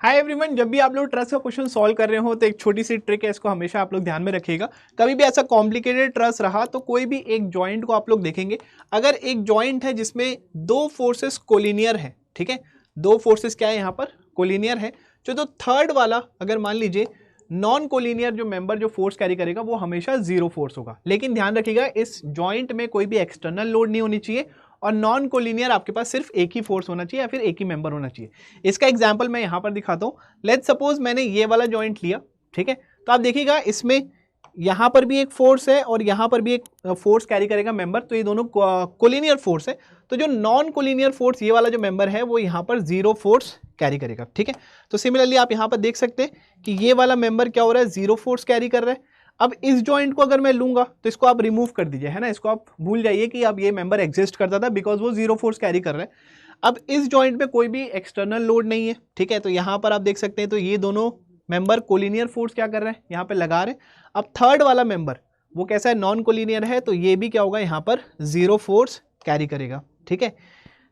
Hi everyone, जब भी आप लोग ट्रस्ट का क्वेश्चन सॉल्व कर रहे हो तो एक छोटी सी ट्रिक है, इसको हमेशा आप लोग ध्यान में रखिएगा। कभी भी ऐसा कॉम्प्लिकेटेड ट्रस्ट रहा तो कोई भी एक जॉइंट को आप लोग देखेंगे, अगर एक जॉइंट है जिसमें दो फोर्सेस कोलिनियर है, ठीक है, दो फोर्सेस क्या है यहाँ पर कोलिनियर है, जो थर्ड वाला अगर मान लीजिए नॉन कोलिनियर जो मेंबर जो फोर्स कैरी करेगा वो हमेशा जीरो फोर्स होगा। लेकिन ध्यान रखिएगा इस जॉइंट में कोई भी एक्सटर्नल लोड नहीं होनी चाहिए और नॉन कोलिनियर आपके पास सिर्फ एक ही फोर्स होना चाहिए या फिर एक ही मेंबर होना चाहिए। इसका एग्जांपल मैं यहां पर दिखाता हूं। लेट्स सपोज मैंने ये वाला जॉइंट लिया, ठीक है, तो आप देखिएगा इसमें यहां पर भी एक फोर्स है और यहां पर भी एक फोर्स कैरी करेगा मेंबर, तो ये दोनों कोलिनियर फोर्स है। तो जो नॉन कोलिनियर फोर्स ये वाला जो मेंबर है वो यहां पर जीरो फोर्स कैरी करेगा, ठीक है। तो सिमिलरली आप यहां पर देख सकते हैं कि ये वाला मेंबर क्या हो रहा है, जीरो फोर्स कैरी कर रहा है। अब इस जॉइंट को अगर मैं लूंगा तो इसको आप रिमूव कर दीजिए, है ना, इसको आप भूल जाइए कि अब ये मेंबर एग्जिस्ट करता था बिकॉज वो जीरो फोर्स कैरी कर रहा है। अब इस जॉइंट में कोई भी एक्सटर्नल लोड नहीं है, ठीक है, तो यहां पर आप देख सकते हैं तो ये दोनों मेंबर कोलिनियर फोर्स क्या कर रहे हैं, यहाँ पे लगा रहे हैं। अब थर्ड वाला मेंबर वो कैसा है, नॉन कोलिनियर है, तो ये भी क्या होगा, यहाँ पर जीरो फोर्स कैरी करेगा, ठीक है।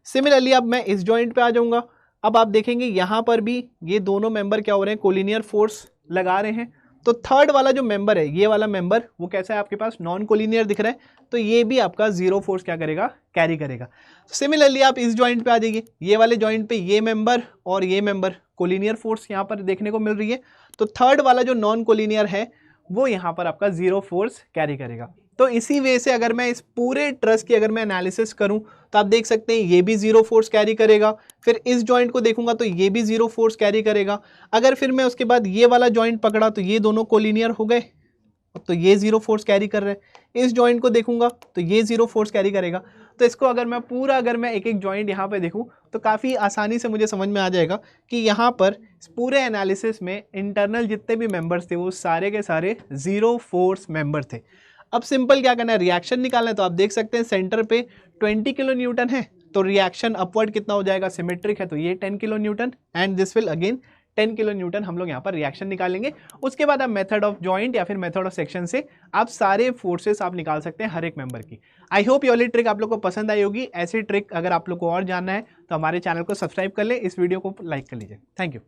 सिमिलरली अब मैं इस जॉइंट पे आ जाऊंगा। अब आप देखेंगे यहाँ पर भी ये दोनों मेंबर क्या हो रहे हैं, कोलिनियर फोर्स लगा रहे हैं। तो थर्ड वाला जो मेंबर है, ये वाला मेंबर वो कैसा है आपके पास, नॉन कोलिनियर दिख रहा है, तो ये भी आपका जीरो फोर्स क्या करेगा, कैरी करेगा। सिमिलरली आप इस जॉइंट पे आ जाइए, ये वाले जॉइंट पे ये मेंबर और ये मेंबर कोलिनियर फोर्स यहाँ पर देखने को मिल रही है, तो थर्ड वाला जो नॉन कोलिनियर है वो यहाँ पर आपका जीरो फोर्स कैरी करेगा। तो इसी वे से अगर मैं इस पूरे ट्रस्ट की अगर मैं एनालिसिस करूं तो आप देख सकते हैं ये भी जीरो फोर्स कैरी करेगा, फिर इस जॉइंट को देखूंगा तो ये भी जीरो फोर्स कैरी करेगा। अगर फिर मैं उसके बाद ये वाला जॉइंट पकड़ा तो ये दोनों कोलिनियर हो गए, तो ये जीरो फोर्स कैरी कर रहे हैं। इस जॉइंट को देखूंगा तो ये जीरो फोर्स कैरी करेगा। तो इसको अगर मैं पूरा अगर मैं एक एक जॉइंट यहाँ पे देखूं तो काफ़ी आसानी से मुझे समझ में आ जाएगा कि यहाँ पर इस पूरे एनालिसिस में इंटरनल जितने भी मेंबर्स थे वो सारे के सारे जीरो फोर्स मेंबर थे। अब सिंपल क्या करना है, रिएक्शन निकालना है। तो आप देख सकते हैं सेंटर पे 20 किलो न्यूटन है, तो रिएक्शन अपवर्ड कितना हो जाएगा, सिमेट्रिक है तो ये 10 kilo Newton and this will again 10 kilo Newton. हम लोग यहाँ पर रिएक्शन निकालेंगे। उसके बाद आप मेथड ऑफ जॉइंट या फिर मेथड ऑफ सेक्शन से आप सारे फोर्सेस आप निकाल सकते हैं हर एक मेंबर की। आई होप ये वाली ट्रिक आप लोग को पसंद आई होगी। ऐसी ट्रिक अगर आप लोग को और जानना है तो हमारे चैनल को सब्सक्राइब कर ले, इस वीडियो को लाइक कर लीजिए। Thank you.